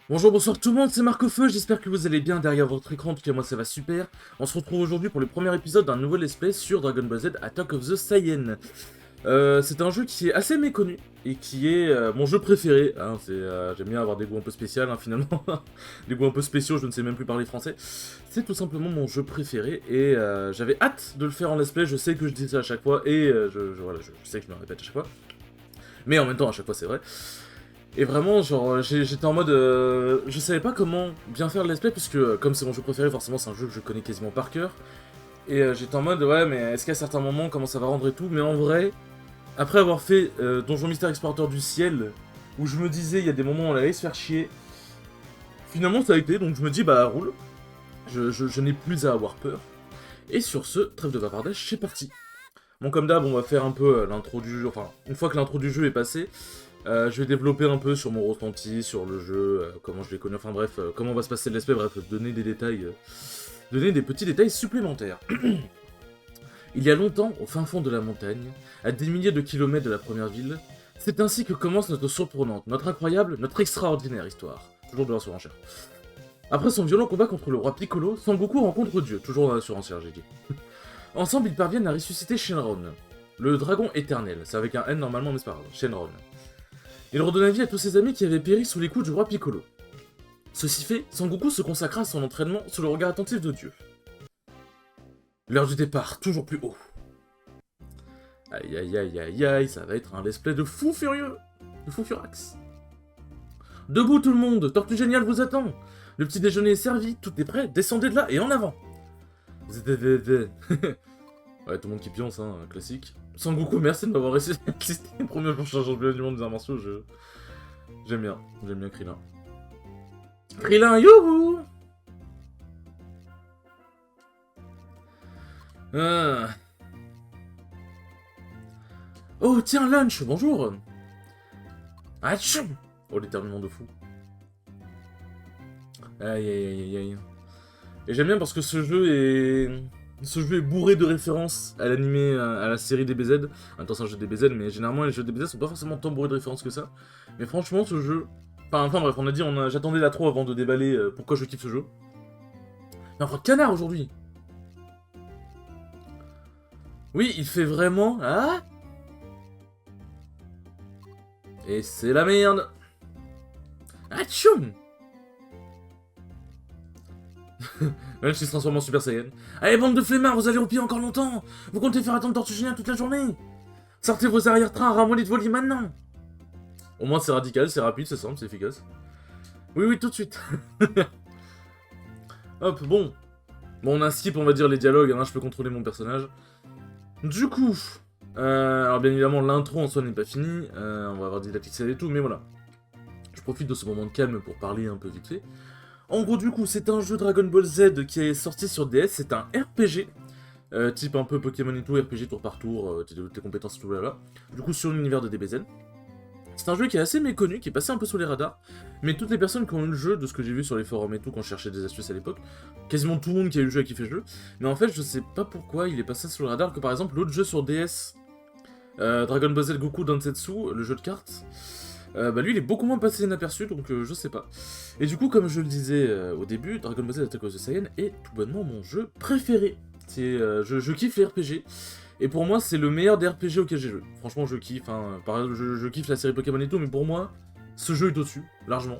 Bonjour, bonsoir tout le monde, c'est Marc Feu, j'espère que vous allez bien derrière votre écran, en tout cas moi ça va super. On se retrouve aujourd'hui pour le premier épisode d'un nouveau let's play sur Dragon Ball Z Attack of the Saiyan. C'est un jeu qui est assez méconnu et qui est mon jeu préféré. Hein, j'aime bien avoir des goûts un peu spéciaux finalement, des goûts un peu spéciaux, je ne sais même plus parler français. C'est tout simplement mon jeu préféré et j'avais hâte de le faire en let's play, je sais que je dis ça à chaque fois et voilà, je sais que je me répète à chaque fois. Mais en même temps à chaque fois c'est vrai. Et vraiment, genre, j'étais en mode... je savais pas comment bien faire le let's play, puisque comme c'est mon jeu préféré, forcément c'est un jeu que je connais quasiment par cœur. Et j'étais en mode, ouais, mais est-ce qu'à certains moments, comment ça va rendre et tout. Mais en vrai, après avoir fait Donjon Mystère Explorateur du Ciel, où je me disais, il y a des moments où on allait se faire chier, finalement ça a été, donc je me dis, bah roule. Je n'ai plus à avoir peur. Et sur ce, trêve de bavardage, c'est parti. Bon, comme d'hab, on va faire un peu l'intro du jeu, enfin, une fois que l'intro du jeu est passée, je vais développer un peu sur mon ressenti, sur le jeu, comment je l'ai connu, enfin bref, comment va se passer l'aspect, bref, donner des détails, donner des petits détails supplémentaires. Il y a longtemps, au fin fond de la montagne, à des milliers de kilomètres de la première ville, c'est ainsi que commence notre surprenante, notre incroyable, notre extraordinaire histoire. Toujours de la surenchère. Après son violent combat contre le roi Piccolo, Sangoku rencontre Dieu, toujours dans la surenchère, j'ai dit. Ensemble, ils parviennent à ressusciter Shenron, le dragon éternel, c'est avec un N normalement, mais c'est pas grave, Shenron. Il redonna vie à tous ses amis qui avaient péri sous les coups du roi Piccolo. Ceci fait, Sangoku se consacra à son entraînement sous le regard attentif de Dieu. L'heure du départ, toujours plus haut. Aïe aïe aïe aïe aïe, ça va être un let's play de fou furieux, de fou furax. Debout tout le monde, Tortue Géniale vous attend. Le petit déjeuner est servi, tout est prêt, descendez de là et en avant. Ouais, tout le monde qui pionce, hein, classique. Sangoku, merci de m'avoir assisté. Premier jour champion du monde des arts martiaux, j'aime bien Krillin. Krillin, youhou! Ah. Oh, tiens, lunch, bonjour! Atchou! Oh, l'éternuement de fou. Aïe, aïe, aïe, aïe, aïe. Et j'aime bien parce que ce jeu est bourré de références à l'animé, à la série DBZ. Attends, c'est un jeu DBZ, mais généralement les jeux DBZ sont pas forcément tant bourrés de références que ça. Mais franchement, ce jeu... Enfin bref, on a dit, j'attendais la trop avant de déballer pourquoi je kiffe ce jeu. Mais enfin, canard aujourd'hui! Oui, il fait vraiment... Ah! Et c'est la merde! Atchoum! Même s'il se transforme en Super Saiyan. Allez, bande de flemmards, vous allez au pied encore longtemps! Vous comptez faire attendre Tortue Géniale toute la journée! Sortez vos arrière-trains, ramollis de vos lits maintenant! Au moins c'est radical, c'est rapide, c'est simple, c'est efficace. Oui, oui, tout de suite. Hop, bon. Bon, on a skip, on va dire, les dialogues, hein, je peux contrôler mon personnage. Du coup... alors bien évidemment, l'intro en soi n'est pas finie, on va avoir des didactiques et tout, mais voilà. Je profite de ce moment de calme pour parler un peu vite fait. En gros, du coup, c'est un jeu Dragon Ball Z qui est sorti sur DS, c'est un RPG, type un peu Pokémon et tout, RPG tour par tour, tes compétences et tout là. Du coup, sur l'univers de DBZ. C'est un jeu qui est assez méconnu, qui est passé un peu sous les radars, mais toutes les personnes qui ont eu le jeu, de ce que j'ai vu sur les forums et tout, quand je cherchais des astuces à l'époque, quasiment tout le monde qui a eu le jeu a kiffé le jeu, mais en fait, je sais pas pourquoi il est passé sous le radar que par exemple l'autre jeu sur DS, Dragon Ball Z Goku Densetsu, le jeu de cartes, bah lui il est beaucoup moins passé inaperçu, donc je sais pas. Et du coup, comme je le disais au début, Dragon Ball Z Attack of the Saiyan est tout bonnement mon jeu préféré. Je kiffe les RPG. Et pour moi, c'est le meilleur des RPG auxquels j'ai joué. Franchement, je kiffe. Hein. Par exemple, je kiffe la série Pokémon et tout, mais pour moi, ce jeu est au-dessus, largement.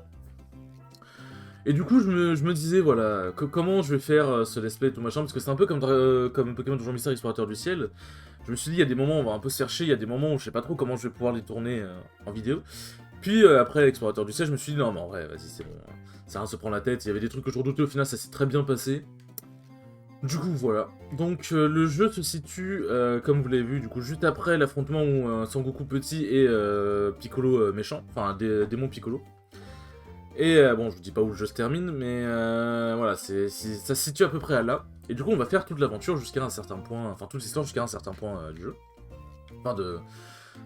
Et du coup, je me disais, voilà, comment je vais faire ce let's play et tout machin, parce que c'est un peu comme Pokémon Donjon Mystère Explorateur du Ciel. Je me suis dit, il y a des moments où on va un peu se chercher, il y a des moments où je sais pas trop comment je vais pouvoir les tourner en vidéo. Puis après Explorateur du Ciel, je me suis dit, non, mais en vrai, vas-y, c'est bon. Ça rien se prend la tête. Il y avait des trucs que je redoutais, au final, ça s'est très bien passé. Du coup, voilà. Donc, le jeu se situe, comme vous l'avez vu, du coup, juste après l'affrontement où Sangoku petit et Piccolo méchant, enfin, démon Piccolo. Et bon, je vous dis pas où le jeu se termine, mais voilà, ça se situe à peu près à là. Et du coup, on va faire toute l'aventure jusqu'à un certain point, enfin, toute l'histoire jusqu'à un certain point du jeu. Enfin,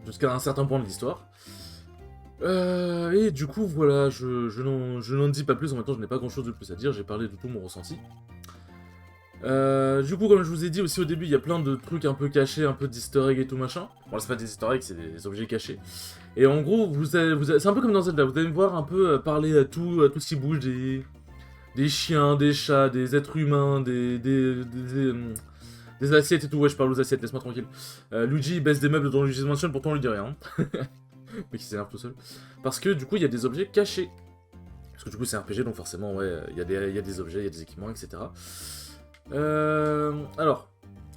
jusqu'à un certain point de l'histoire. Et du coup, voilà, je n'en dis pas plus, en même temps, je n'ai pas grand chose de plus à dire, j'ai parlé de tout mon ressenti. Du coup, comme je vous ai dit aussi au début, il y a plein de trucs un peu cachés, un peu d'easter egg et tout machin. Bon, c'est pas des easter eggs, c'est des objets cachés. Et en gros, c'est un peu comme dans Zelda, vous allez me voir un peu parler à tout ce qui bouge, des chiens, des chats, des êtres humains, des assiettes et tout. Ouais, je parle aux assiettes, laisse-moi tranquille. Luigi il baisse des meubles dans Luigi's Mansion, pourtant on lui dit rien. Mais qui s'énerve tout seul. Parce que du coup, il y a des objets cachés. Parce que du coup, c'est un RPG, donc forcément, ouais, il y a des objets, il y a des équipements, etc. Alors,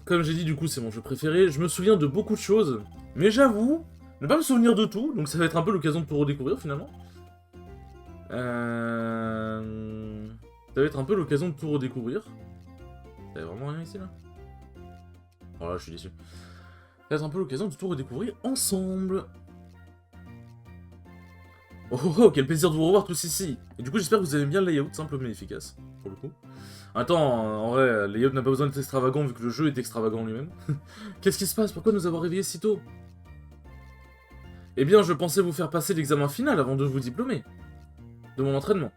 comme j'ai dit, du coup, c'est mon jeu préféré. Je me souviens de beaucoup de choses, mais j'avoue ne pas me souvenir de tout, donc ça va être un peu l'occasion de tout redécouvrir finalement. Ça va être un peu l'occasion de tout redécouvrir. T'avais vraiment rien ici là? Oh là, je suis déçu. Ça va être un peu l'occasion de tout redécouvrir ensemble. Oh, oh, oh, quel plaisir de vous revoir tous ici. Et du coup, j'espère que vous aimez bien le layout, simple mais efficace, pour le coup. Attends, en vrai, le layout n'a pas besoin d'être extravagant vu que le jeu est extravagant lui-même. Qu'est-ce qui se passe? Pourquoi nous avoir réveillés si tôt? Eh bien, je pensais vous faire passer l'examen final avant de vous diplômer. De mon entraînement.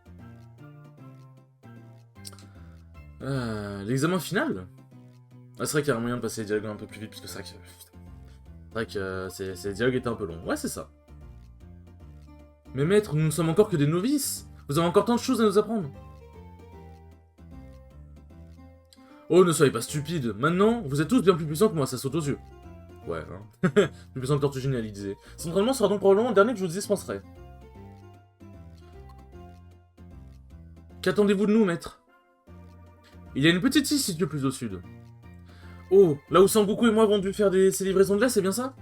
L'examen final? Ah, c'est vrai qu'il y a un moyen de passer les dialogues un peu plus vite, parce que c'est vrai que ces dialogues étaient un peu longs. Ouais, c'est ça. Mais maître, nous ne sommes encore que des novices. Vous avez encore tant de choses à nous apprendre. Oh, ne soyez pas stupides. Maintenant, vous êtes tous bien plus puissants que moi, ça saute aux yeux. Ouais, hein. Plus puissant que Tortue Géniale, il disait. Cet entraînement sera donc probablement le dernier que je vous dispenserai. Qu'attendez-vous de nous, maître? Il y a une petite île située plus au sud. Oh, là où Sangoku et moi avons dû faire ces livraisons de lait, c'est bien ça?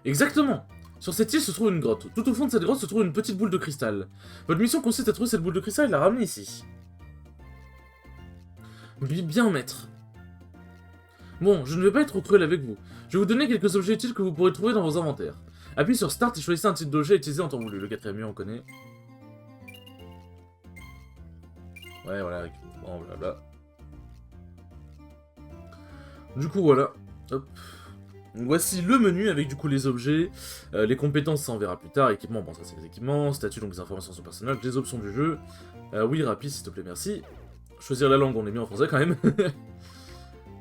Exactement. Sur cette île se trouve une grotte. Tout au fond de cette grotte se trouve une petite boule de cristal. Votre mission consiste à trouver cette boule de cristal et la ramener ici. Bien, maître. Bon, je ne vais pas être trop cruel avec vous. Je vais vous donner quelques objets utiles que vous pourrez trouver dans vos inventaires. Appuyez sur Start et choisissez un type d'objet utilisé en temps voulu. Le quatrième mur, on connaît. Ouais, voilà. Bon, blabla. Du coup, voilà. Hop. Voici le menu avec du coup les objets, les compétences, ça on verra plus tard, équipements, bon ça c'est les équipements, statut donc les informations sur le personnage, les options du jeu, oui rapide s'il te plaît merci, choisir la langue on est bien en français quand même,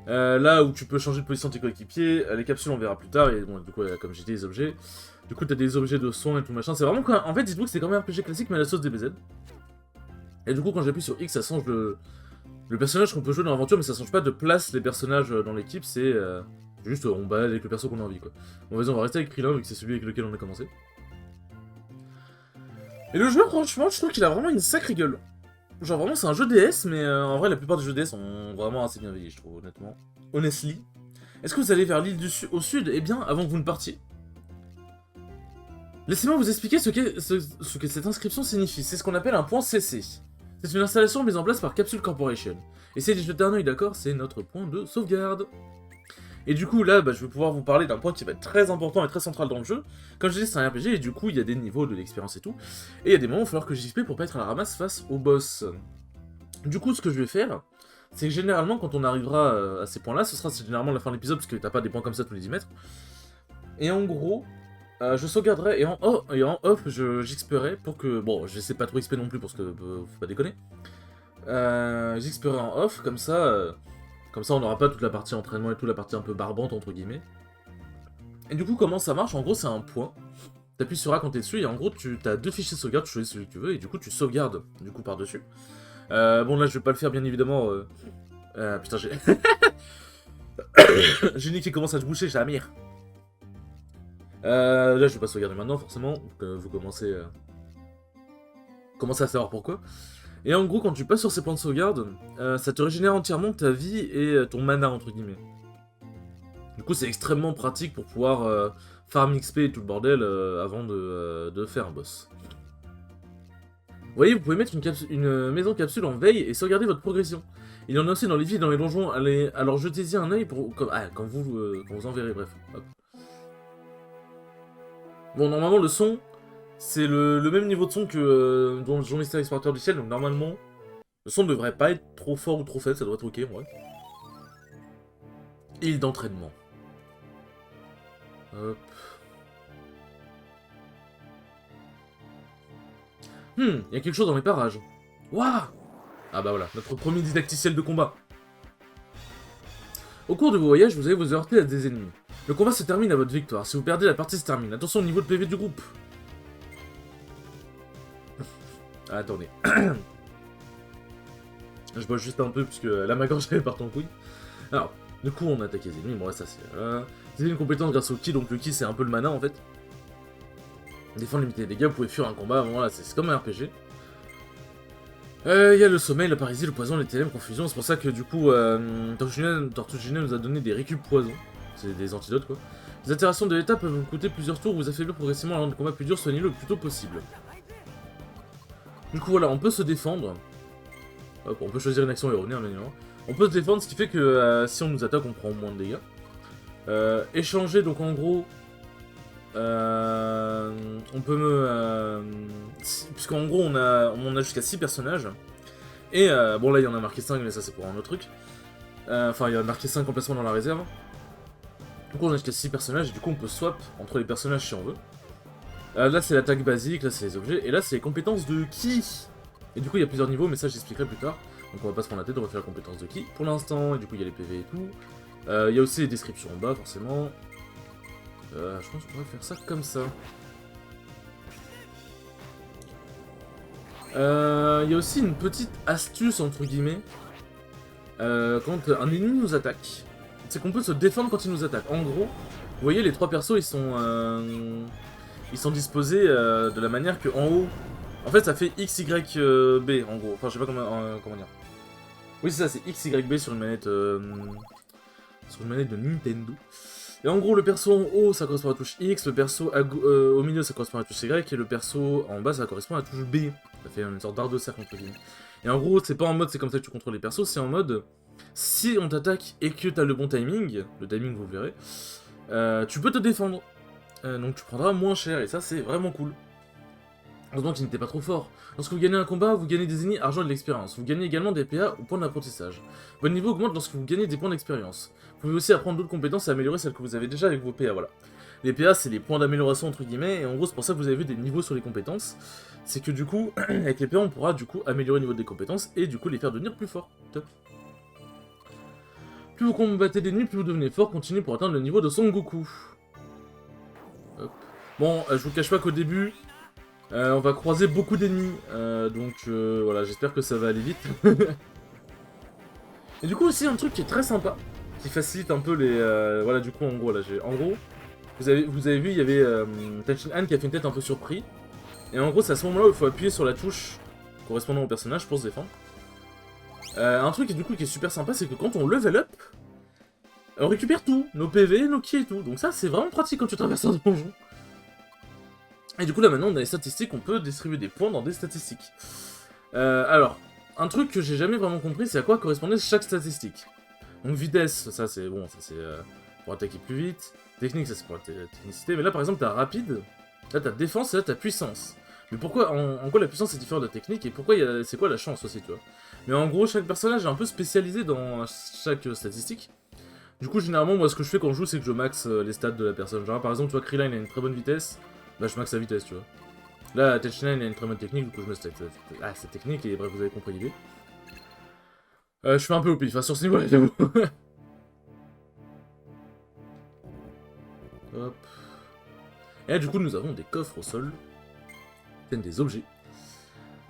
là où tu peux changer de position de tes coéquipiers, les capsules on verra plus tard, et bon du coup comme j'ai dit les objets, du coup t'as des objets de soins et tout machin, c'est vraiment quand même... En fait dites-vous que c'est quand même un RPG classique mais à la sauce DBZ, et du coup quand j'appuie sur X ça change le personnage qu'on peut jouer dans l'aventure mais ça change pas de place les personnages dans l'équipe, c'est... Juste, on balade avec le perso qu'on a envie, quoi. Bon, vas-y, on va rester avec Krillin, vu que c'est celui avec lequel on a commencé. Et le jeu, franchement, je trouve qu'il a vraiment une sacrée gueule. Genre, vraiment, c'est un jeu DS, mais en vrai, la plupart des jeux DS sont vraiment assez bien vieillis, je trouve, honnêtement. Honestly. Est-ce que vous allez vers l'île au sud? Eh bien, avant que vous ne partiez. Laissez-moi vous expliquer ce que cette inscription signifie. C'est ce qu'on appelle un point CC. C'est une installation mise en place par Capsule Corporation. Essayez d'y jeter un oeil, d'accord? C'est notre point de sauvegarde. Et du coup, là, je vais pouvoir vous parler d'un point qui va être très important et très central dans le jeu. Comme je disais, c'est un RPG, et du coup, il y a des niveaux de l'expérience et tout. Et il y a des moments où il va falloir que j'XP pour pas être à la ramasse face au boss. Du coup, ce que je vais faire, c'est que généralement, quand on arrivera à ces points-là, ce sera généralement la fin de l'épisode, parce que t'as pas des points comme ça tous les 10 mètres. Et en gros, je sauvegarderai, et en off, j'XPerai pour que... Bon, je sais pas trop XP non plus, parce que faut pas déconner. J'XPerai en off, comme ça... Comme ça, on n'aura pas toute la partie entraînement et toute la partie un peu barbante, entre guillemets. Et du coup, comment ça marche? En gros, c'est un point. T'appuies sur A quand t'es dessus, et en gros, tu as deux fichiers de sauvegarde, tu choisis celui que tu veux, et du coup, tu sauvegardes, du coup, par-dessus. Bon, là, je vais pas le faire, bien évidemment. Putain, j'ai... j'ai une qui commence à se boucher, j'ai la mire. Là, je vais pas sauvegarder maintenant, forcément. Donc, vous commencez à savoir pourquoi. Et en gros, quand tu passes sur ces points de sauvegarde, ça te régénère entièrement ta vie et ton mana, entre guillemets. Du coup, c'est extrêmement pratique pour pouvoir farm XP et tout le bordel avant de faire un boss. Vous voyez, vous pouvez mettre une maison capsule en veille et sauvegarder votre progression. Il y en a aussi dans les villes et dans les donjons, alors jetez-y un œil quand vous en verrez, bref. Hop. Bon, normalement, le son, c'est le même niveau de son que Donjon Mystère Explorateur du Ciel, donc normalement, le son ne devrait pas être trop fort ou trop faible, ça devrait être ok, ouais. Île d'entraînement. Hop. Il y a quelque chose dans les parages. Waouh! Ah bah voilà, notre premier didacticiel de combat. Au cours de vos voyages, vous allez vous heurter à des ennemis. Le combat se termine à votre victoire. Si vous perdez, la partie se termine. Attention au niveau de PV du groupe. Ah, attendez. Je bois juste un peu puisque là ma gorge elle part en couille. Alors, du coup on attaque les ennemis. Bon, ça c'est... Vous avez une compétence grâce au ki, donc le ki c'est un peu le mana en fait. Défendre, limiter les dégâts, vous pouvez fuir un combat. Bon, voilà, c'est comme un RPG. Il y a le sommeil, la paralysie, le poison, les ténèbres, confusion. C'est pour ça que du coup, Tortugine nous a donné des récup poison. C'est des antidotes quoi. Les altérations de l'état peuvent vous coûter plusieurs tours, vous affaiblir progressivement à rendre le combat plus dur, soignez-le le plus tôt possible. Du coup voilà, on peut se défendre. Hop, on peut choisir une action et revenir maintenant. On peut se défendre, ce qui fait que si on nous attaque, on prend moins de dégâts. Échanger, donc en gros, on peut puisqu'en gros, on a jusqu'à 6 personnages. Et bon, là, il y en a marqué 5, mais ça, c'est pour un autre truc. Enfin, il y a marqué 5 emplacements dans la réserve. Du coup, on a jusqu'à 6 personnages, et du coup, on peut swap entre les personnages si on veut. Là, c'est l'attaque basique, là, c'est les objets, et là, c'est les compétences de ki. Et du coup, il y a plusieurs niveaux, mais ça, j'expliquerai plus tard. Donc, on va pas se prendre la tête, on va faire la compétence de ki pour l'instant, et du coup, il y a les PV et tout. Il y a aussi les descriptions en bas, forcément. Je pense qu'on pourrait faire ça comme ça. Il y a aussi une petite astuce, entre guillemets, quand un ennemi nous attaque. C'est qu'on peut se défendre quand il nous attaque. En gros, vous voyez, les trois persos, ils sont disposés de la manière que en haut... En fait, ça fait X, Y, B, en gros. Enfin, je sais pas comment dire. Oui, c'est ça, c'est X, Y, B sur une manette de Nintendo. Et en gros, le perso en haut, ça correspond à la touche X, le perso au milieu, ça correspond à la touche Y, et le perso en bas, ça correspond à la touche B. Ça fait une sorte d'art de cercle, entre guillemets. Et en gros, c'est pas en mode c'est comme ça que tu contrôles les persos, c'est en mode... Si on t'attaque et que t'as le bon timing, le timing vous le verrez, tu peux te défendre. Donc tu prendras moins cher, et ça c'est vraiment cool. Heureusement qu'il n'était pas trop fort. Lorsque vous gagnez un combat, vous gagnez des ennemis, argent et de l'expérience. Vous gagnez également des PA ou points d'apprentissage. Votre niveau augmente lorsque vous gagnez des points d'expérience. Vous pouvez aussi apprendre d'autres compétences et améliorer celles que vous avez déjà avec vos PA, voilà. Les PA, c'est les points d'amélioration entre guillemets, et en gros c'est pour ça que vous avez vu des niveaux sur les compétences. C'est que du coup, avec les PA, on pourra du coup améliorer le niveau des compétences et du coup les faire devenir plus forts. Top. Plus vous combattez d'ennemis, plus vous devenez fort, continuez pour atteindre le niveau de Son Goku. Hop. Bon, je vous cache pas qu'au début, on va croiser beaucoup d'ennemis, donc voilà, j'espère que ça va aller vite. Et du coup aussi un truc qui est très sympa, qui facilite un peu les... voilà, du coup en gros, là, vous avez vu, il y avait Tenshin Han qui a fait une tête un peu surpris. Et en gros, c'est à ce moment-là où il faut appuyer sur la touche correspondant au personnage pour se défendre. Un truc du coup qui est super sympa, c'est que quand on level up, on récupère tout, nos PV, nos ki et tout. Donc ça, c'est vraiment pratique quand tu traverses un donjon. Et du coup là maintenant on a les statistiques, on peut distribuer des points dans des statistiques. Alors, un truc que j'ai jamais vraiment compris, c'est à quoi correspondait chaque statistique. Donc vitesse, ça c'est bon, ça c'est pour attaquer plus vite. Technique, ça c'est pour la technicité. Mais là par exemple t'as rapide, là t'as défense et là t'as puissance. Mais pourquoi, en quoi la puissance est différente de la technique et pourquoi c'est quoi la chance aussi, tu vois. Mais en gros chaque personnage est un peu spécialisé dans chaque statistique. Du coup généralement moi ce que je fais quand je joue c'est que je max les stats de la personne. Genre par exemple tu vois Krillin il a une très bonne vitesse. Bah je max sa vitesse, tu vois. Là, Tenshin Han a une très bonne technique, du coup je me stack cette technique, et bref, vous avez compris l'idée. Je fais un peu au pif, enfin sur ce niveau-là, j'avoue. Hop. Et là, du coup, nous avons des coffres au sol. Des objets.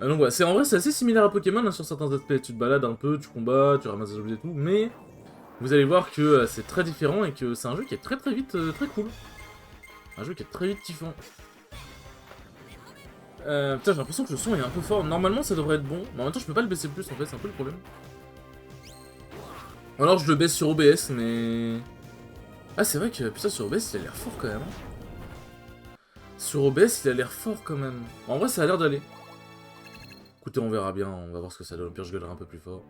Donc voilà, en vrai, c'est assez similaire à Pokémon, hein, sur certains aspects. Tu te balades un peu, tu combats, tu ramasses des objets et tout, mais... Vous allez voir que c'est très différent, et que c'est un jeu qui est très très vite, très cool. Un jeu qui est très vite kiffant. Putain, j'ai l'impression que le son est un peu fort. Normalement, ça devrait être bon, mais en même temps, je peux pas le baisser plus, en fait, c'est un peu le problème. Ou alors, je le baisse sur OBS, mais... Ah, c'est vrai que, putain, sur OBS, il a l'air fort, quand même. Sur OBS, il a l'air fort, quand même. En vrai, ça a l'air d'aller. Écoutez, on verra bien, on va voir ce que ça donne. Au pire, je gueulerai un peu plus fort.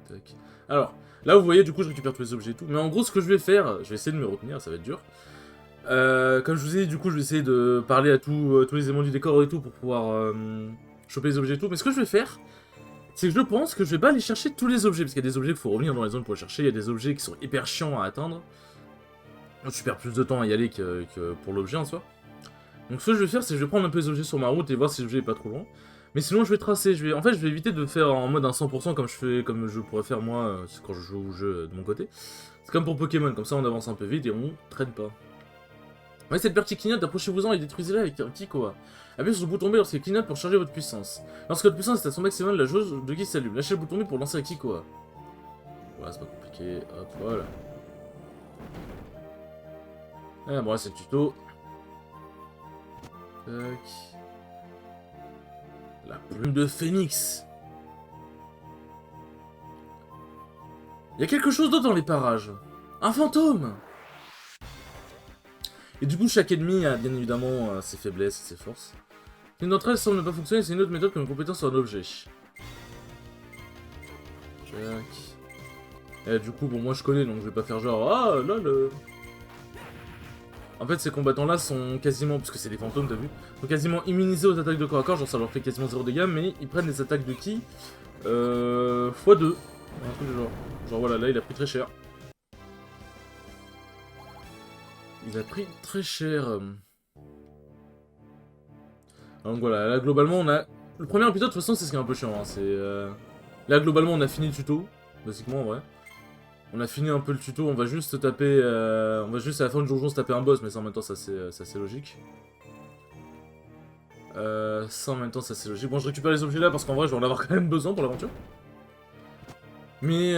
Tac. Alors, là, vous voyez, du coup, je récupère tous les objets et tout. Mais en gros, ce que je vais faire, je vais essayer de me retenir, ça va être dur. Comme je vous ai dit, du coup, je vais essayer de parler à tous les éléments du décor et tout pour pouvoir choper les objets et tout. Mais ce que je vais faire, c'est que je pense que je vais pas aller chercher tous les objets, parce qu'il y a des objets qu'il faut revenir dans les zones pour les chercher, il y a des objets qui sont hyper chiants à atteindre. Donc tu perds plus de temps à y aller que pour l'objet en soi. Donc ce que je vais faire, c'est que je vais prendre un peu les objets sur ma route et voir si l'objet est pas trop loin. Mais sinon, je vais tracer. En fait, je vais éviter de faire en mode un 100% comme je pourrais faire moi quand je joue au jeu de mon côté. C'est comme pour Pokémon, comme ça on avance un peu vite et on traîne pas. Avec cette partie clignote, approchez-vous-en et détruisez-la avec un petit Koa. Appuyez sur le bouton B lorsqu'il clignote pour charger votre puissance. Lorsque votre puissance est à son maximum, la jauge de Guy s'allume. Lâchez le bouton B pour lancer un Kikoa. Voilà, c'est pas compliqué. Hop, voilà. Ah, bon, là, c'est le tuto. Tac. La plume de Phénix. Il y a quelque chose d'autre dans les parages. Un fantôme. Et du coup, chaque ennemi a bien évidemment ses faiblesses et ses forces. Une d'entre elles semble ne pas fonctionner, c'est une autre méthode comme une compétence sur un objet. Tac. Et du coup, bon, moi je connais, donc je vais pas faire genre, ah, là, le... En fait, ces combattants-là sont quasiment, parce que c'est des fantômes, t'as vu, sont quasiment immunisés aux attaques de corps à corps, genre ça leur fait quasiment 0 dégâts, mais ils prennent les attaques de ki x2. Un truc du genre. Genre voilà, là il a pris très cher. Il a pris très cher. Donc voilà, là globalement on a... Le premier épisode de toute façon c'est ce qui est un peu chiant, hein. C'est... Là globalement on a fini le tuto, basiquement ouais. On a fini un peu le tuto, on va juste taper... On va juste à la fin du donjon se taper un boss, mais ça en même temps ça c'est logique. Ça en même temps ça c'est logique. Bon je récupère les objets là parce qu'en vrai je vais en avoir quand même besoin pour l'aventure. Mais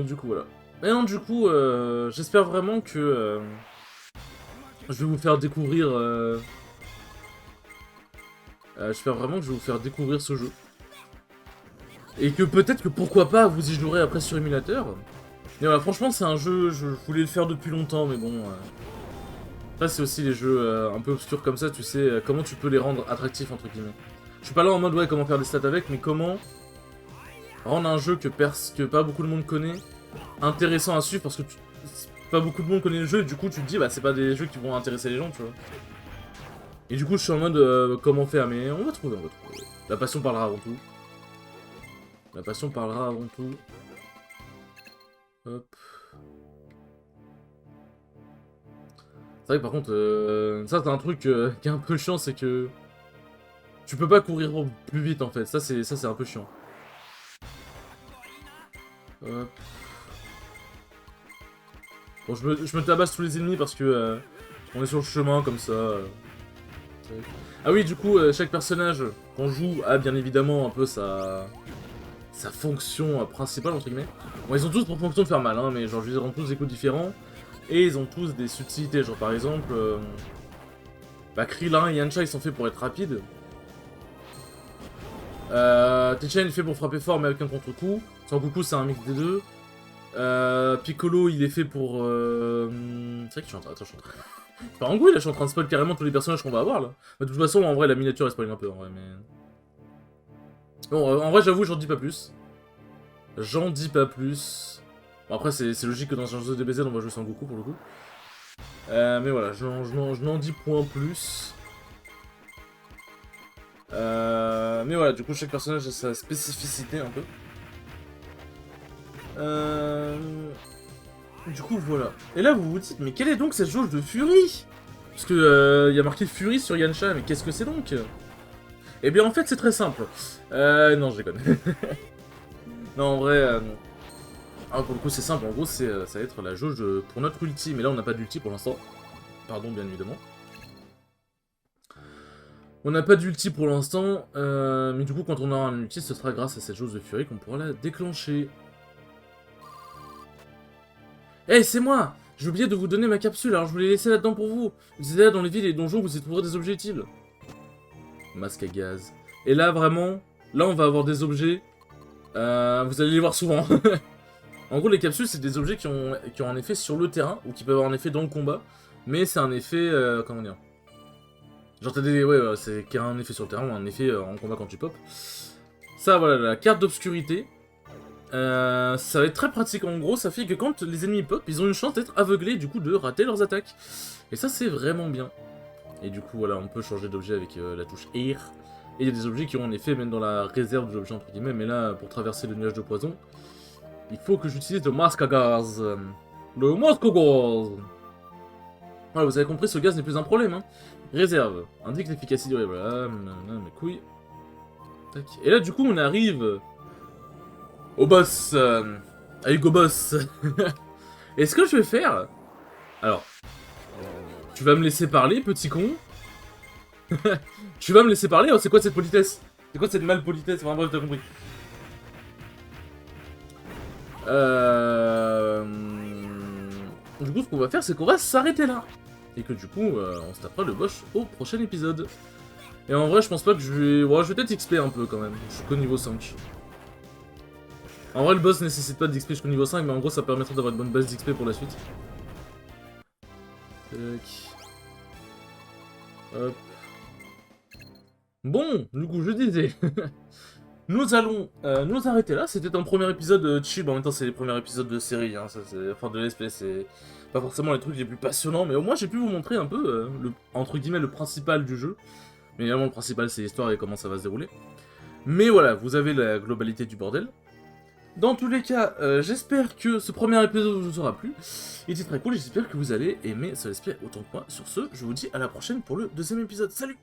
du coup voilà. Et non du coup j'espère vraiment que... je vais vous faire découvrir... j'espère vraiment que je vais vous faire découvrir ce jeu. Et que peut-être que pourquoi pas vous y jouerez après sur émulateur. Mais voilà, franchement c'est un jeu, je voulais le faire depuis longtemps, mais bon... Après c'est aussi les jeux un peu obscurs comme ça, tu sais, comment tu peux les rendre attractifs entre guillemets. Je suis pas là en mode ouais comment faire des stats avec, mais comment rendre un jeu que pas beaucoup de monde connaît intéressant à suivre, parce que pas beaucoup de monde connaît le jeu, et du coup tu te dis bah c'est pas des jeux qui vont intéresser les gens, tu vois. Et du coup je suis en mode comment faire, mais on va trouver, on va trouver. La passion parlera avant tout. La passion parlera avant tout. Hop. C'est vrai que par contre, ça c'est un truc qui est un peu chiant, c'est que tu peux pas courir plus vite en fait, ça c'est un peu chiant. Hop. Bon je me tabasse tous les ennemis parce que on est sur le chemin comme ça. Ah oui du coup chaque personnage qu'on joue a bien évidemment un peu sa fonction principale entre guillemets. Bon ils ont tous pour fonction de faire mal hein, mais genre je veux dire, ils ont tous des coups différents. Et ils ont tous des subtilités, genre par exemple... Krillin et Yancha ils sont faits pour être rapides. Techen il est fait pour frapper fort mais avec un contre-coup. Sangoku c'est un mix des deux. Piccolo il est fait pour... C'est vrai que je suis en train... Attends, je suis en train... Enfin, en gros, là, je suis en train de spoil carrément tous les personnages qu'on va avoir, là. Mais de toute façon, en vrai, la miniature, elle spoil un peu, en vrai, mais... Bon, en vrai, j'avoue, j'en dis pas plus. J'en dis pas plus. Bon, après, c'est logique que dans un jeu de DBZ, on va jouer Sangoku, pour le coup. Mais voilà, je n'en dis point plus. Mais voilà, du coup, chaque personnage a sa spécificité, un peu. Du coup, voilà. Et là, vous vous dites, mais quelle est donc cette jauge de Fury? Parce que y a marqué Fury sur Yancha, mais qu'est-ce que c'est donc? Eh bien, en fait, c'est très simple. Non, je déconne. Non, en vrai... Ah, pour le coup, c'est simple. En gros, ça va être la jauge pour notre ulti. Mais là, on n'a pas d'ulti pour l'instant. Pardon, bien évidemment. On n'a pas d'ulti pour l'instant. Mais du coup, quand on aura un ulti, ce sera grâce à cette jauge de Fury qu'on pourra la déclencher. Hey, c'est moi! J'ai oublié de vous donner ma capsule, alors je vous l'ai laissée là-dedans pour vous. Vous êtes là dans les villes et les donjons, vous y trouverez des objets utiles. Masque à gaz. Et là, vraiment, là, on va avoir des objets. Vous allez les voir souvent. En gros, les capsules, c'est des objets qui ont un effet sur le terrain, ou qui peuvent avoir un effet dans le combat. Mais c'est un effet... comment dire? Genre, t'as des... Ouais, c'est qui a un effet sur le terrain, ou un effet en combat quand tu pop. Ça, voilà, la carte d'obscurité. Ça va être très pratique en gros, ça fait que quand les ennemis pop, ils ont une chance d'être aveuglés et du coup de rater leurs attaques. Et ça c'est vraiment bien. Et du coup voilà, on peut changer d'objet avec la touche R. Et il y a des objets qui ont un effet même dans la réserve de l'objet entre guillemets, mais là pour traverser le nuage de poison, il faut que j'utilise le masque à gaz. Le masque à gaz. Voilà, vous avez compris, ce gaz n'est plus un problème. Hein. Réserve, indique l'efficacité, voilà, mes couilles. tac. Et là, du coup, on arrive au boss. Avec au boss. Et ce que je vais faire... Alors, tu vas me laisser parler, petit con. Tu vas me laisser parler. Oh, c'est quoi cette politesse? C'est quoi cette malpolitesse? Enfin bref, t'as compris. Du coup, ce qu'on va faire, c'est qu'on va s'arrêter là. Et que du coup, on se tapera le boss au prochain épisode. Et en vrai, je pense pas que je vais... Ouais, je vais peut-être XP un peu quand même. Je suis qu'au niveau 5. En vrai, le boss nécessite pas d'XP jusqu'au niveau 5, mais en gros, ça permettra d'avoir une bonne base d'XP pour la suite. Tac. Hop. Bon, du coup, je disais... Nous allons nous arrêter là. C'était un premier épisode chill. En même temps, c'est les premiers épisodes de série. Hein. Ça, enfin, de l'espèce, c'est pas forcément les trucs les plus passionnants. Mais au moins, j'ai pu vous montrer un peu, entre guillemets, le principal du jeu. Mais évidemment, le principal, c'est l'histoire et comment ça va se dérouler. Mais voilà, vous avez la globalité du bordel. Dans tous les cas, j'espère que ce premier épisode vous aura plu. Il était très cool et j'espère que vous allez aimer ce let's play autant que moi. Sur ce, je vous dis à la prochaine pour le deuxième épisode. Salut!